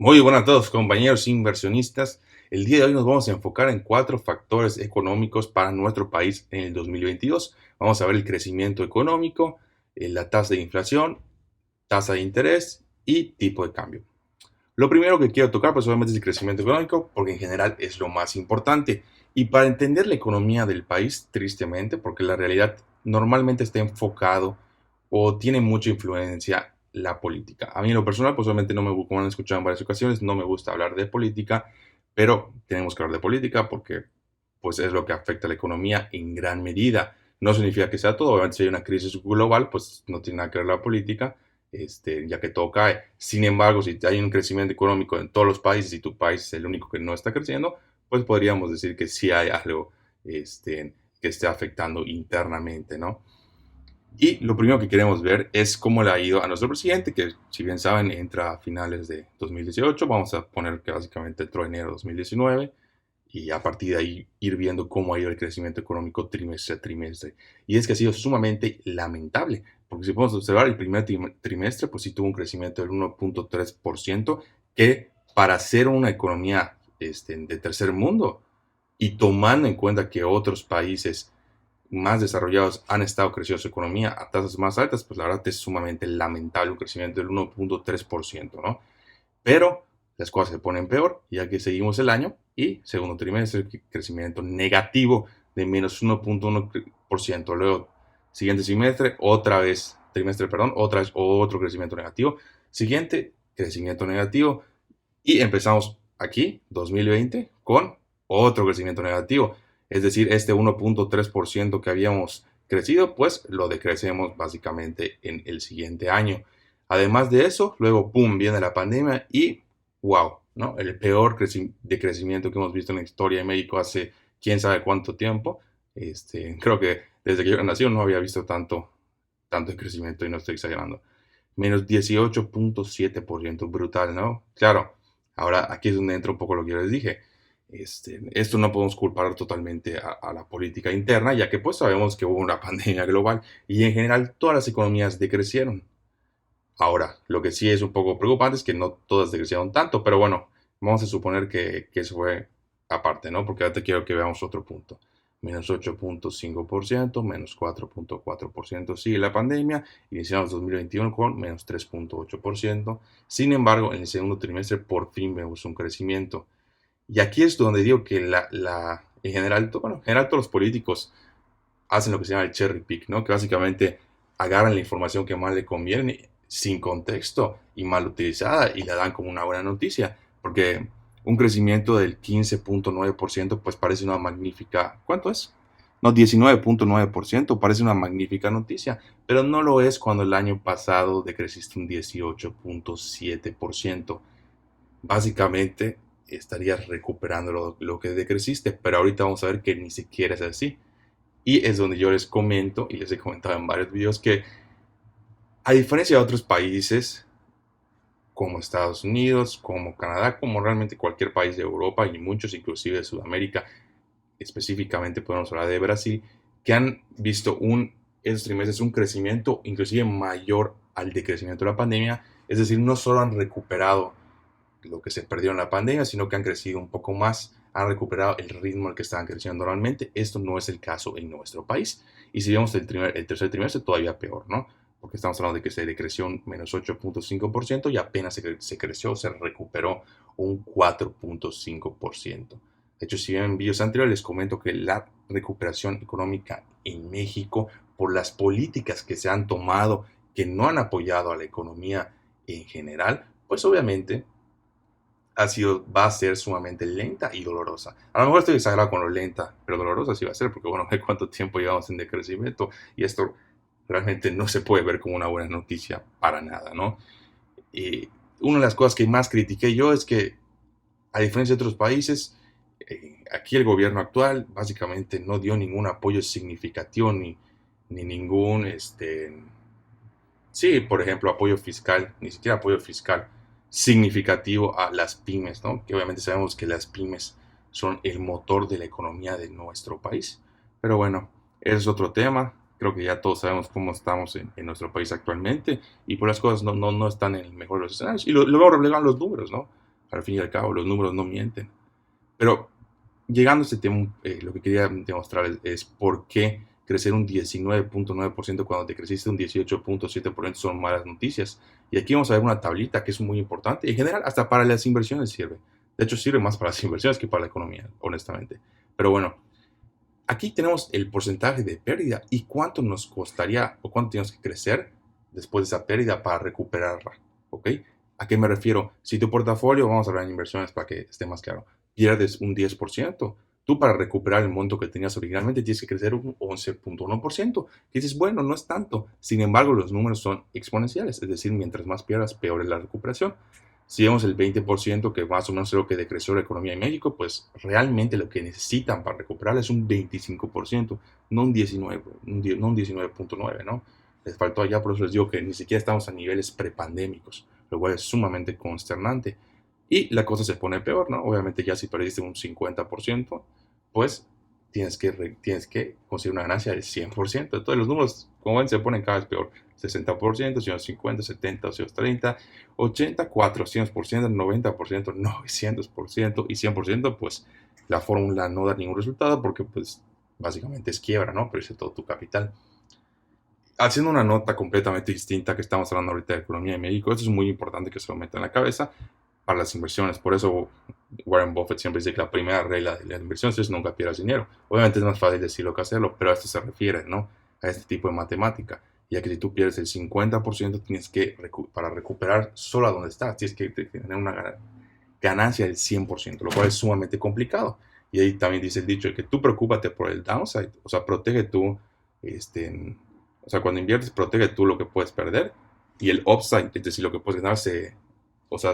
Muy buenas a todos, compañeros inversionistas. El día de hoy nos vamos a enfocar en cuatro factores económicos para nuestro país en el 2022. Vamos a ver el crecimiento económico, la tasa de inflación, tasa de interés y tipo de cambio. Lo primero que quiero tocar, pues obviamente es el crecimiento económico, porque en general es lo más importante. Y para entender la economía del país, tristemente, porque la realidad normalmente está enfocado o tiene mucha influencia la política. A mí en lo personal, pues obviamente no me, como han escuchado en varias ocasiones, no me gusta hablar de política, pero tenemos que hablar de política porque pues es lo que afecta a la economía en gran medida. No significa que sea todo, obviamente si hay una crisis global, pues no tiene nada que ver la política, ya que todo cae. Sin embargo, si hay un crecimiento económico en todos los países y tu país es el único que no está creciendo, pues podríamos decir que sí hay algo que esté afectando internamente, ¿no? Y lo primero que queremos ver es cómo le ha ido a nuestro presidente, que si bien saben entra a finales de 2018, vamos a poner que básicamente entró en enero de 2019, y a partir de ahí ir viendo cómo ha ido el crecimiento económico trimestre a trimestre. Y es que ha sido sumamente lamentable, porque si podemos observar el primer trimestre, pues sí tuvo un crecimiento del 1.3%, que para ser una economía de tercer mundo y tomando en cuenta que otros países más desarrollados han estado creciendo su economía a tasas más altas, pues la verdad es sumamente lamentable un crecimiento del 1.3%, ¿no? Pero las cosas se ponen peor, ya que seguimos el año y segundo trimestre, crecimiento negativo de menos 1.1%. Luego, siguiente trimestre, otra vez otro crecimiento negativo. Siguiente, crecimiento negativo. Y empezamos aquí, 2020, con otro crecimiento negativo. Es decir, este 1.3% que habíamos crecido, pues lo decrecemos básicamente en el siguiente año. Además de eso, luego, ¡pum!, viene la pandemia y wow, ¿no? El peor decrecimiento que hemos visto en la historia de México hace quién sabe cuánto tiempo. Creo que desde que yo nací no había visto tanto crecimiento y no estoy exagerando. Menos 18.7%, brutal, ¿no? Claro, ahora aquí es donde entra un poco lo que yo les dije. Esto no podemos culpar totalmente a la política interna, ya que pues sabemos que hubo una pandemia global y en general todas las economías decrecieron. Ahora, lo que sí es un poco preocupante es que no todas decrecieron tanto, pero bueno, vamos a suponer que eso fue aparte, ¿no? Porque ahora te quiero que veamos otro punto. Menos 8.5%, menos 4.4% sigue la pandemia, iniciamos 2021 con menos 3.8%. Sin embargo, en el segundo trimestre por fin vemos un crecimiento. Y aquí es donde digo que en general, bueno, en general todos los políticos hacen lo que se llama el cherry pick, ¿no? Que básicamente agarran la información que más le conviene sin contexto y mal utilizada y la dan como una buena noticia, porque un crecimiento del 15.9% pues parece una magnífica, ¿cuánto es? No, 19.9% parece una magnífica noticia, pero no lo es cuando el año pasado decreciste un 18.7%. Básicamente estarías recuperando lo que decreciste, pero ahorita vamos a ver que ni siquiera es así. Y es donde yo les comento, y les he comentado en varios videos, que a diferencia de otros países, como Estados Unidos, como Canadá, como realmente cualquier país de Europa y muchos inclusive de Sudamérica, específicamente podemos hablar de Brasil, que han visto esos trimestres un crecimiento inclusive mayor al decrecimiento de la pandemia, es decir, no solo han recuperado lo que se perdió en la pandemia, sino que han crecido un poco más, han recuperado el ritmo al que estaban creciendo normalmente. Esto no es el caso en nuestro país. Y si vemos el tercer trimestre, todavía peor, ¿no? Porque estamos hablando de que se decreció un menos 8.5% y apenas se creció, se recuperó un 4.5%. De hecho, si ven en videos anteriores, les comento que la recuperación económica en México, por las políticas que se han tomado, que no han apoyado a la economía en general, pues obviamente va a ser sumamente lenta y dolorosa. A lo mejor estoy exagerado con lo lenta, pero dolorosa sí va a ser, porque bueno, de cuánto tiempo llevamos en decrecimiento y esto realmente no se puede ver como una buena noticia para nada, ¿no? Y una de las cosas que más critiqué yo es que, a diferencia de otros países, aquí el gobierno actual básicamente no dio ningún apoyo significativo ni ningún, sí, por ejemplo, apoyo fiscal, ni siquiera apoyo fiscal significativo a las pymes, ¿no? Que obviamente sabemos que las pymes son el motor de la economía de nuestro país. Pero bueno, ese es otro tema. Creo que ya todos sabemos cómo estamos en nuestro país actualmente y por las cosas no están en el mejor de los escenarios. Y luego reflejan los números, ¿no? Al fin y al cabo, los números no mienten. Pero llegando a este tema, lo que quería demostrar es por qué crecer un 19.9% cuando te creciste un 18.7% son malas noticias. Y aquí vamos a ver una tablita que es muy importante. En general, hasta para las inversiones sirve. De hecho, sirve más para las inversiones que para la economía, honestamente. Pero bueno, aquí tenemos el porcentaje de pérdida y cuánto nos costaría o cuánto tenemos que crecer después de esa pérdida para recuperarla. ¿Ok? ¿A qué me refiero? Si tu portafolio, vamos a hablar en inversiones para que esté más claro, pierdes un 10%, tú para recuperar el monto que tenías originalmente tienes que crecer un 11.1%. Que dices, bueno, no es tanto. Sin embargo, los números son exponenciales, es decir, mientras más pierdas, peor es la recuperación. Si vemos el 20% que más o menos es lo que decreció la economía en México, pues realmente lo que necesitan para recuperar es un 25%, no un 19, no un 19.9, ¿no? Les faltó allá, por eso les digo que ni siquiera estamos a niveles prepandémicos, lo cual es sumamente consternante. Y la cosa se pone peor, ¿no? Obviamente ya si perdiste un 50%, pues tienes que conseguir una ganancia del 100%. Entonces los números, como ven, se ponen cada vez peor. 60%, 50, 70, 30, 80, 400%, 90%, 900% y 100%, pues la fórmula no da ningún resultado porque pues básicamente es quiebra, ¿no? Perdiste todo tu capital. Haciendo una nota completamente distinta que estamos hablando ahorita de economía en México, esto es muy importante que se lo metan en la cabeza para las inversiones. Por eso Warren Buffett siempre dice que la primera regla de las inversiones es nunca pierdas dinero. Obviamente es más fácil decirlo que hacerlo, pero a esto se refiere, ¿no? A este tipo de matemática. Ya que si tú pierdes el 50%, tienes que, para recuperar solo a donde estás, tienes que tener una ganancia del 100%, lo cual es sumamente complicado. Y ahí también dice el dicho de que tú preocúpate por el downside, o sea, protege tú, o sea, cuando inviertes, protege tú lo que puedes perder y el upside, es decir, lo que puedes ganar, o sea,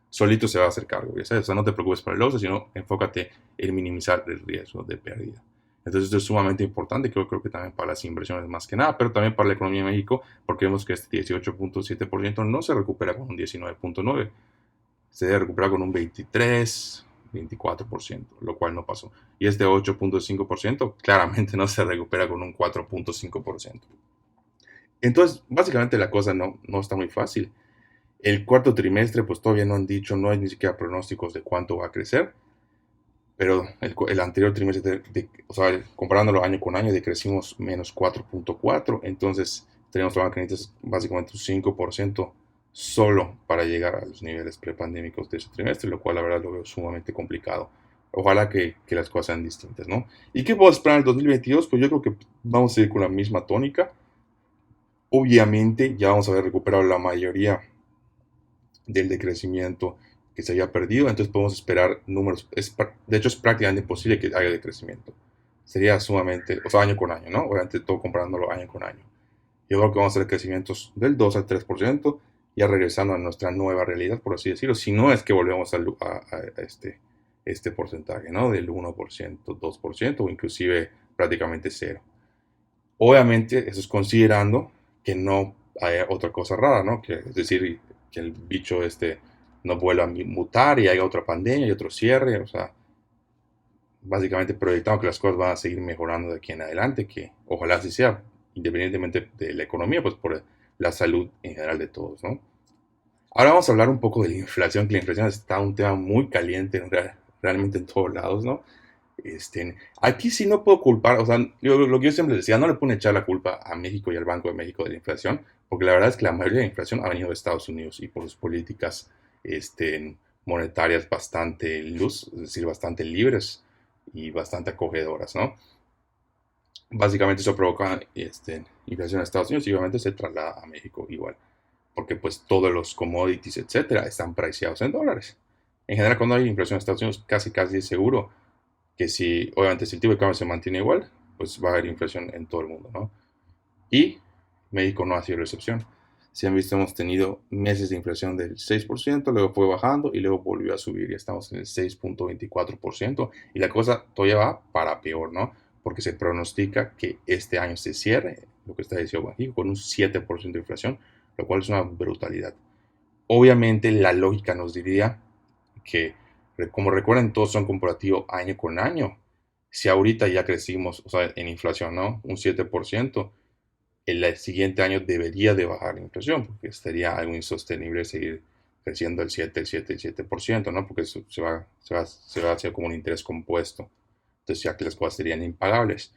solito se va a hacer cargo. ¿Ya sabes? O sea, no te preocupes por el upside, sino enfócate en minimizar el riesgo de pérdida. Entonces, esto es sumamente importante, creo que también para las inversiones más que nada, pero también para la economía de México, porque vemos que este 18.7% no se recupera con un 19.9%, se debe recuperar con un 23, 24%, lo cual no pasó. Y este 8.5% claramente no se recupera con un 4.5%. Entonces, básicamente la cosa no está muy fácil. El cuarto trimestre, pues todavía no han dicho, no hay ni siquiera pronósticos de cuánto va a crecer, pero el anterior trimestre, o sea, comparándolo año con año, decrecimos menos 4.4, entonces tenemos que necesitar básicamente un 5% solo para llegar a los niveles prepandémicos de ese trimestre, lo cual la verdad lo veo sumamente complicado. Ojalá que las cosas sean distintas, ¿no? ¿Y qué puedo esperar en el 2022? Pues yo creo que vamos a seguir con la misma tónica. Obviamente ya vamos a haber recuperado la mayoría del decrecimiento que se había perdido, entonces podemos esperar números, de hecho es prácticamente imposible que haya decrecimiento, sería sumamente, o sea, año con año, ¿no? Obviamente todo comparándolo año con año. Yo creo que vamos a hacer crecimientos del 2 al 3%, ya regresando a nuestra nueva realidad, por así decirlo, si no es que volvemos a este porcentaje, ¿no? Del 1%, 2% o inclusive prácticamente cero. Obviamente eso es considerando que no haya otra cosa rara, ¿no? Que, es decir, que el bicho no vuelva a mutar y haya otra pandemia y otro cierre, o sea, básicamente proyectamos que las cosas van a seguir mejorando de aquí en adelante, que ojalá así sea, independientemente de la economía, pues por la salud en general de todos, ¿no? Ahora vamos a hablar un poco de la inflación, que la inflación está un tema muy caliente realmente en todos lados, ¿no? Aquí sí no puedo culpar, o sea, lo que yo siempre decía, no le pueden echar la culpa a México y al Banco de México de la inflación, porque la verdad es que la mayoría de la inflación ha venido de Estados Unidos y por sus políticas monetarias bastante luz, es decir, bastante libres y bastante acogedoras, ¿no? Básicamente eso provoca inflación en Estados Unidos y obviamente se traslada a México igual, porque pues todos los commodities, etcétera, están priceados en dólares. En general, cuando hay inflación en Estados Unidos, casi es seguro que si, obviamente, si el tipo de cambio se mantiene igual, pues va a haber inflación en todo el mundo, ¿no? Y México no ha sido la excepción. Si han visto, hemos tenido meses de inflación del 6%, luego fue bajando y luego volvió a subir y estamos en el 6.24% y la cosa todavía va para peor, ¿no? Porque se pronostica que este año se cierre, lo que está diciendo México, con un 7% de inflación, lo cual es una brutalidad. Obviamente la lógica nos diría que, como recuerden, todos son comparativos año con año. Si ahorita ya crecimos, o sea, en inflación, ¿no? Un 7%, el siguiente año debería de bajar la inflación, porque sería algo insostenible seguir creciendo el 7%, ¿no? Porque se va a hacer como un interés compuesto. Entonces ya que las cosas serían impagables.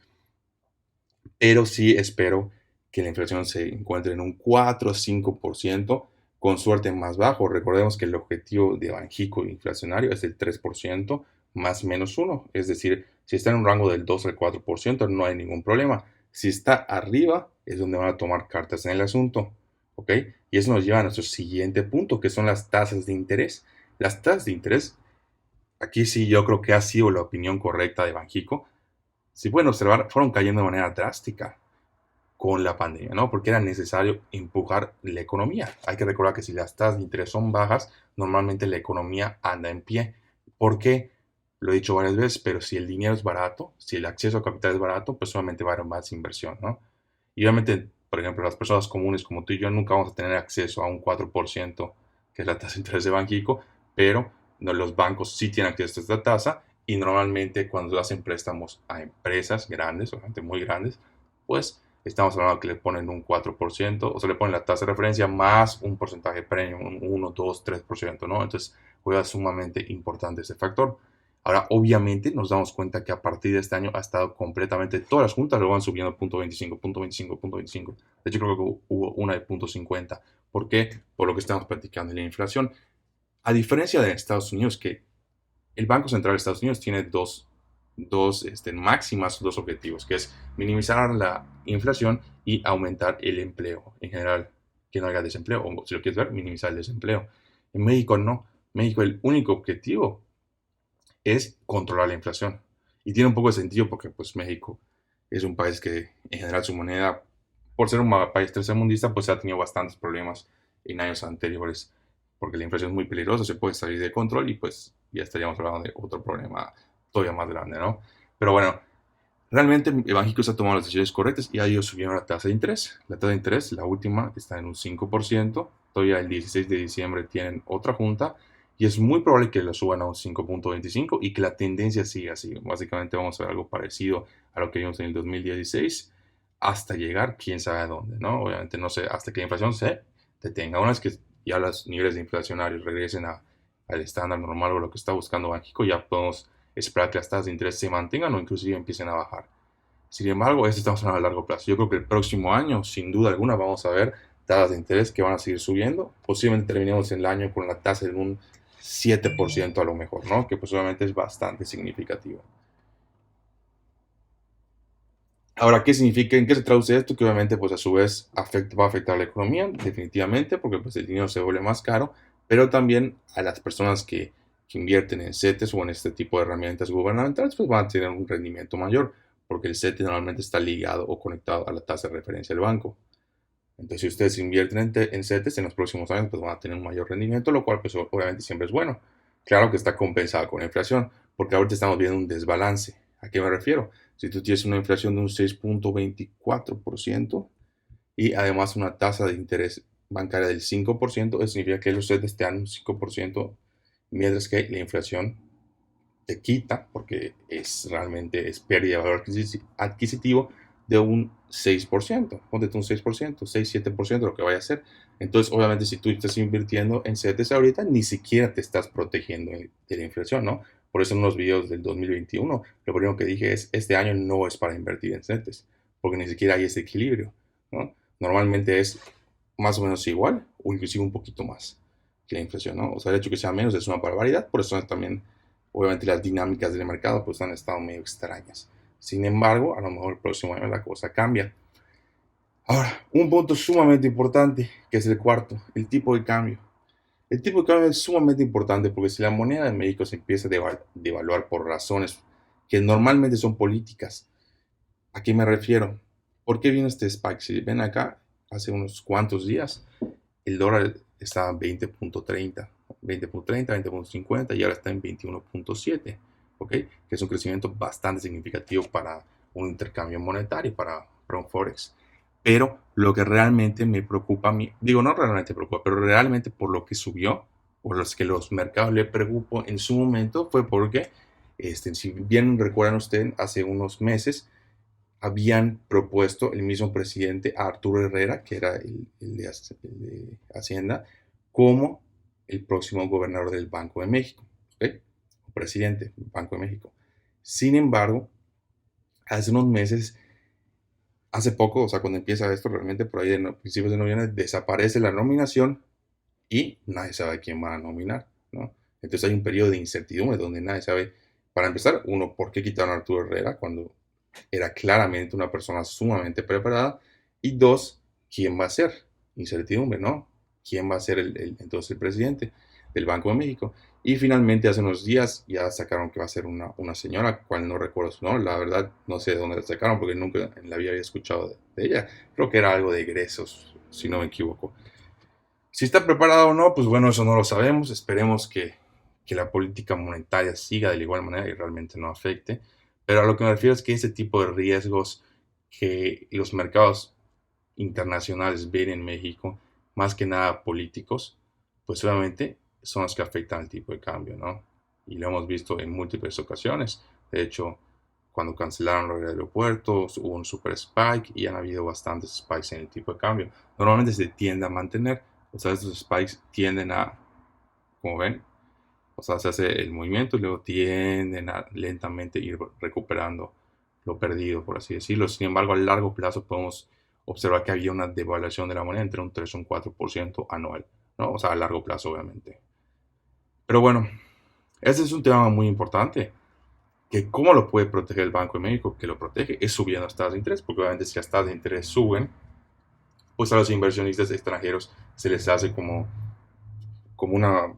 Pero sí espero que la inflación se encuentre en un 4 o 5%, con suerte más bajo. Recordemos que el objetivo de Banxico inflacionario es el 3% más menos uno. Es decir, si está en un rango del 2 al 4%, no hay ningún problema. Si está arriba, es donde van a tomar cartas en el asunto. ¿Ok? Y eso nos lleva a nuestro siguiente punto, que son las tasas de interés. Las tasas de interés, aquí sí yo creo que ha sido la opinión correcta de Banxico. Si pueden observar, fueron cayendo de manera drástica con la pandemia, ¿no? Porque era necesario empujar la economía. Hay que recordar que si las tasas de interés son bajas, normalmente la economía anda en pie. ¿Por qué? Lo he dicho varias veces, pero si el dinero es barato, si el acceso a capital es barato, pues solamente va a haber más inversión, ¿no? Y obviamente, por ejemplo, las personas comunes como tú y yo nunca vamos a tener acceso a un 4%, que es la tasa de interés de Banxico, pero no, los bancos sí tienen acceso a esta tasa y normalmente cuando hacen préstamos a empresas grandes o gente muy grandes, pues estamos hablando de que le ponen un 4%, o se le pone la tasa de referencia más un porcentaje premium, un 1, 2, 3%, ¿no? Entonces juega sumamente importante ese factor. Ahora, obviamente, nos damos cuenta que a partir de este año ha estado completamente, todas las juntas lo van subiendo punto 25, punto 25, punto 25. De hecho, creo que hubo una de punto 50. ¿Por qué? Por lo que estamos platicando de la inflación. A diferencia de Estados Unidos, que el Banco Central de Estados Unidos tiene máximas, dos objetivos, que es minimizar la inflación y aumentar el empleo en general, que no haya desempleo, o si lo quieres ver, minimizar el desempleo. En México no. México el único objetivo es controlar la inflación. Y tiene un poco de sentido porque pues México es un país que en general su moneda, por ser un país tercermundista, pues ha tenido bastantes problemas en años anteriores, porque la inflación es muy peligrosa, se puede salir de control y pues ya estaríamos hablando de otro problema todavía más grande, ¿no? Pero bueno, realmente Banxico está tomando las decisiones correctas y ha ido subiendo la tasa de interés. La tasa de interés, la última, está en un 5%. Todavía el 16 de diciembre tienen otra junta y es muy probable que lo suban a un 5.25 y que la tendencia siga así. Básicamente vamos a ver algo parecido a lo que vimos en el 2016 hasta llegar quién sabe a dónde, ¿no? Obviamente no sé, hasta que la inflación se detenga. Una vez que ya los niveles de inflacionarios regresen al estándar normal o lo que está buscando Banxico, ya podemos esperar que las tasas de interés se mantengan o inclusive empiecen a bajar. Sin embargo, esto estamos hablando a largo plazo. Yo creo que el próximo año, sin duda alguna, vamos a ver tasas de interés que van a seguir subiendo. Posiblemente terminemos el año con la tasa de un 7% a lo mejor, ¿no? Que pues obviamente es bastante significativo. Ahora, ¿qué significa? ¿En qué se traduce esto? Que obviamente, pues a su vez va a afectar a la economía, definitivamente, porque pues el dinero se vuelve más caro, pero también a las personas que invierten en CETES o en este tipo de herramientas gubernamentales, pues van a tener un rendimiento mayor, porque el CETES normalmente está ligado o conectado a la tasa de referencia del banco. Entonces, si ustedes invierten en CETES en los próximos años, pues van a tener un mayor rendimiento, lo cual pues obviamente siempre es bueno. Claro que está compensado con la inflación, porque ahorita estamos viendo un desbalance. ¿A qué me refiero? Si tú tienes una inflación de un 6.24% y además una tasa de interés bancaria del 5%, eso significa que los CETES te dan un 5%, mientras que la inflación te quita, porque realmente es pérdida de valor adquisitivo, de un 6%. Ponte un 6%, 6-7%, lo que vaya a ser. Entonces, obviamente, si tú estás invirtiendo en CETES ahorita, ni siquiera te estás protegiendo de la inflación, ¿no? Por eso en unos videos del 2021, lo primero que dije es, este año no es para invertir en CETES, porque ni siquiera hay ese equilibrio, ¿no? Normalmente es más o menos igual, o inclusive un poquito más que la inflación, ¿no? O sea, el hecho que sea menos es una barbaridad, por eso también obviamente las dinámicas del mercado pues han estado medio extrañas. Sin embargo, a lo mejor el próximo año la cosa cambia. Ahora, un punto sumamente importante, que es el cuarto, el tipo de cambio. El tipo de cambio es sumamente importante porque si la moneda de México se empieza a devaluar por razones que normalmente son políticas, ¿a qué me refiero? ¿Por qué vino este spike? Si ven acá, hace unos cuantos días, el dólar estaba en 20.30, 20.30, 20.50 y ahora está en 21.7, ¿ok? Que es un crecimiento bastante significativo para un intercambio monetario, para un Forex. Pero lo que realmente me preocupa a mí, digo, no realmente preocupa, pero realmente por lo que subió, por los que los mercados le preocupó en su momento, fue porque, si bien recuerdan ustedes, hace unos meses, habían propuesto el mismo presidente a Arturo Herrera, que era el de Hacienda, como el próximo gobernador del Banco de México, ¿ok? O presidente del Banco de México. Sin embargo, hace unos meses, hace poco, o sea, cuando empieza esto, realmente por ahí de principios de noviembre, desaparece la nominación y nadie sabe quién va a nominar, ¿no? Entonces hay un periodo de incertidumbre donde nadie sabe, para empezar, uno, por qué quitaron a Arturo Herrera cuando era claramente una persona sumamente preparada, y dos, quién va a ser, incertidumbre, ¿no? ¿Quién va a ser entonces el presidente del Banco de México? Y finalmente hace unos días ya sacaron que va a ser una señora, cual no recuerdo su nombre, la verdad no sé de dónde la sacaron porque nunca en la vida había escuchado de ella. Creo que era algo de egresos, si no me equivoco. Si está preparado o no, pues bueno, eso no lo sabemos. Esperemos que la política monetaria siga de la igual manera y realmente no afecte. Pero a lo que me refiero es que ese tipo de riesgos que los mercados internacionales ven en México, más que nada políticos, pues obviamente son los que afectan el tipo de cambio, ¿no? Y lo hemos visto en múltiples ocasiones. De hecho, cuando cancelaron los aeropuertos, hubo un super spike y han habido bastantes spikes en el tipo de cambio. Normalmente se tiende a mantener, o sea, estos spikes tienden a, como ven, o sea, se hace el movimiento y luego tienden a lentamente ir recuperando lo perdido, por así decirlo. Sin embargo, a largo plazo podemos observar que había una devaluación de la moneda entre un 3 y un 4% anual, ¿no? O sea, a largo plazo, obviamente. Pero bueno, ese es un tema muy importante, que cómo lo puede proteger el Banco de México, que lo protege, es subiendo las tasas de interés, porque obviamente si las tasas de interés suben, pues a los inversionistas extranjeros se les hace como una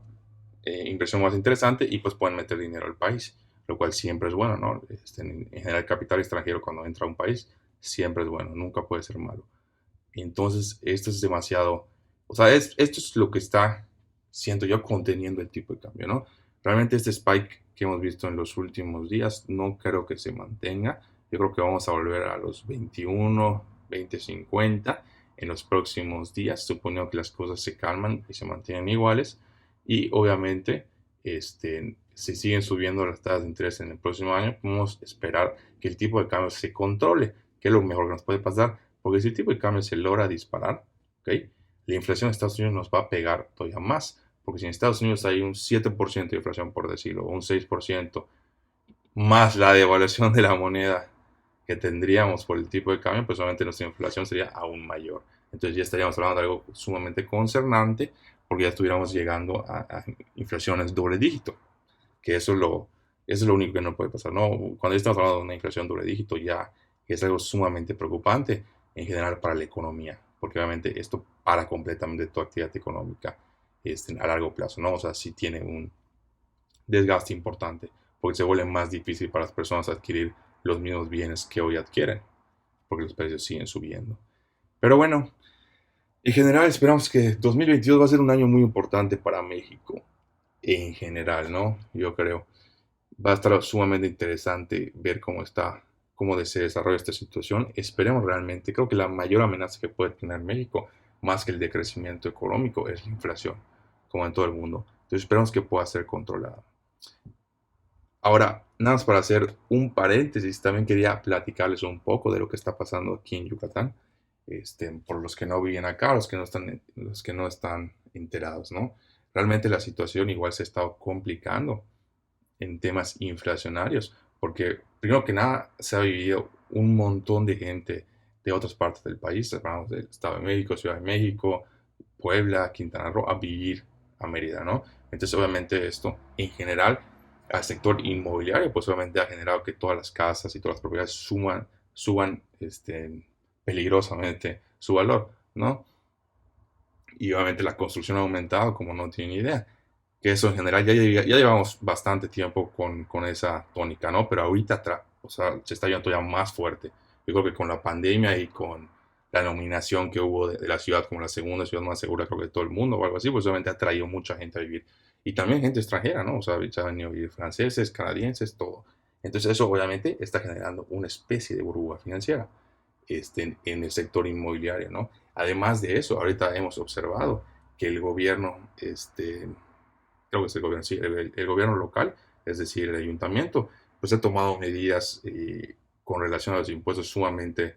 inversión más interesante y pues pueden meter dinero al país, lo cual siempre es bueno, ¿no? En general, el capital extranjero cuando entra a un país siempre es bueno, nunca puede ser malo. Entonces, esto es demasiado, o sea, esto es lo que está, siento yo, conteniendo el tipo de cambio, ¿no? Realmente este spike que hemos visto en los últimos días no creo que se mantenga. Yo creo que vamos a volver a los 21, 20, 50 en los próximos días, suponiendo que las cosas se calman y se mantienen iguales. Y obviamente, si siguen subiendo las tasas de interés en el próximo año, podemos esperar que el tipo de cambio se controle, que es lo mejor que nos puede pasar, porque si el tipo de cambio se logra disparar, ¿ok? La inflación en Estados Unidos nos va a pegar todavía más, porque si en Estados Unidos hay un 7% de inflación, por decirlo, o un 6%, más la devaluación de la moneda que tendríamos por el tipo de cambio, pues obviamente nuestra inflación sería aún mayor. Entonces ya estaríamos hablando de algo sumamente concernante, porque ya estuviéramos llegando a inflaciones doble dígito, que eso es lo único que no puede pasar, ¿no? Cuando estamos hablando de una inflación doble dígito ya es algo sumamente preocupante en general para la economía, porque obviamente esto para completamente tu actividad económica a largo plazo, ¿no? O sea, sí tiene un desgaste importante, porque se vuelve más difícil para las personas adquirir los mismos bienes que hoy adquieren, porque los precios siguen subiendo. Pero bueno, en general esperamos que 2022 va a ser un año muy importante para México, en general, ¿no? Yo creo. Va a estar sumamente interesante ver cómo se desarrolla esta situación. Esperemos realmente, creo que la mayor amenaza que puede tener México, más que el decrecimiento económico, es la inflación, como en todo el mundo. Entonces esperemos que pueda ser controlada. Ahora, nada más para hacer un paréntesis, también quería platicarles un poco de lo que está pasando aquí en Yucatán, por los que no viven acá, los que no están enterados, ¿no? Realmente la situación igual se está complicando en temas inflacionarios, porque primero que nada se ha vivido un montón de gente de otras partes del país, hablamos del Estado de México, Ciudad de México, Puebla, Quintana Roo, a vivir a Mérida, ¿no? Entonces obviamente esto en general al sector inmobiliario, pues obviamente ha generado que todas las casas y todas las propiedades suban peligrosamente su valor, ¿no? Y obviamente la construcción ha aumentado como no tienen idea, que eso en general ya llevamos bastante tiempo con esa tónica, ¿no? Pero ahorita, o sea, se está viendo todavía más fuerte. Yo creo que con la pandemia y con la nominación que hubo de la ciudad como la segunda ciudad más segura, creo que de todo el mundo o algo así, pues obviamente ha traído mucha gente a vivir. Y también gente extranjera, ¿no? O sea, ya han venido a vivir franceses, canadienses, todo. Entonces eso obviamente está generando una especie de burbuja financiera en el sector inmobiliario, ¿no? Además de eso, ahorita hemos observado que el gobierno, creo que es el gobierno, sí, el gobierno local, es decir, el ayuntamiento, pues ha tomado medidas con relación a los impuestos sumamente,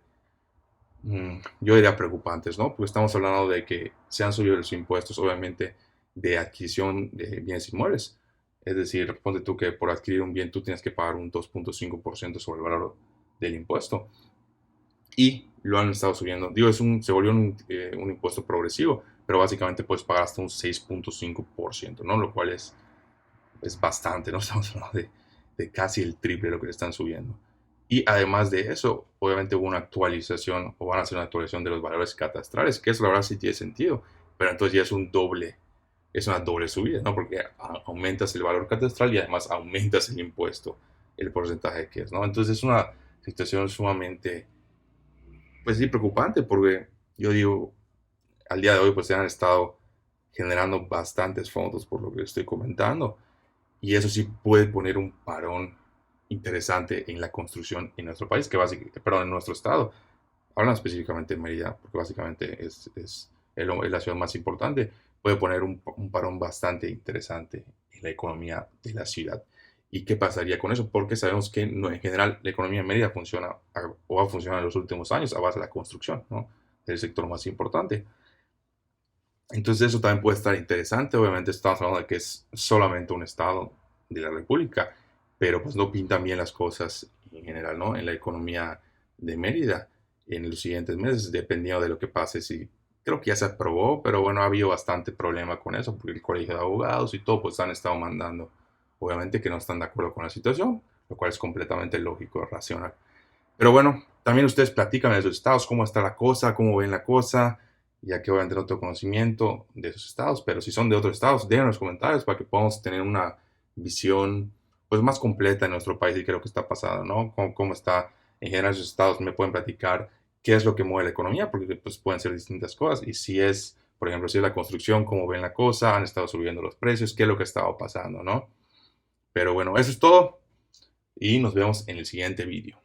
yo diría preocupantes, ¿no? Porque estamos hablando de que se han subido los impuestos, obviamente, de adquisición de bienes inmuebles. Es decir, ponte tú que por adquirir un bien tú tienes que pagar un 2.5% sobre el valor del impuesto. Y lo han estado subiendo. Digo, se volvió un impuesto progresivo, pero básicamente puedes pagar hasta un 6.5%, ¿no? Lo cual es bastante, ¿no? Estamos hablando de casi el triple de lo que le están subiendo. Y además de eso, obviamente hubo una actualización, o van a hacer una actualización de los valores catastrales, que eso la verdad sí tiene sentido, pero entonces ya es una doble subida, ¿no? Porque aumentas el valor catastral y además aumentas el impuesto, el porcentaje que es, ¿no? Entonces es una situación sumamente, pues sí, preocupante, porque yo digo, al día de hoy pues se han estado generando bastantes fondos por lo que estoy comentando, y eso sí puede poner un parón interesante en la construcción en nuestro país, perdón, en nuestro estado. Hablan específicamente de Mérida, porque básicamente es la ciudad más importante. Puede poner un parón bastante interesante en la economía de la ciudad. ¿Y qué pasaría con eso? Porque sabemos que no, en general la economía de Mérida funciona o ha funcionado en los últimos años a base de la construcción, ¿no? El sector más importante. Entonces eso también puede estar interesante. Obviamente estamos hablando de que es solamente un estado de la República, pero pues no pintan bien las cosas en general, ¿no? En la economía de Mérida en los siguientes meses, dependiendo de lo que pase. Si creo que ya se aprobó, pero bueno, ha habido bastante problema con eso, porque el colegio de abogados y todo, pues han estado mandando, obviamente que no están de acuerdo con la situación, lo cual es completamente lógico, racional. Pero bueno, también ustedes platican de sus estados, cómo está la cosa, cómo ven la cosa, ya que obviamente no tengo conocimiento de sus estados, pero si son de otros estados, déjenme en los comentarios para que podamos tener una visión pues más completa de nuestro país y qué es lo que está pasando, ¿no? Cómo está en general sus estados, me pueden platicar qué es lo que mueve la economía, porque pues pueden ser distintas cosas, y si es, por ejemplo, si es la construcción, cómo ven la cosa, han estado subiendo los precios, qué es lo que ha estado pasando, ¿no? Pero bueno, eso es todo y nos vemos en el siguiente vídeo.